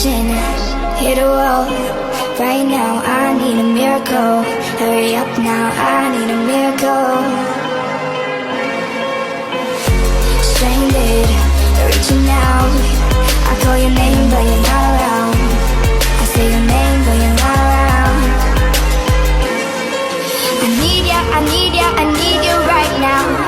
crashing, hit a wall. Right now I need a miracle. Hurry up now, I need a miracle. Stranded, reaching out. I call your name but you're not around. I say your name but you're not around. I need ya, I need ya, I need you right now.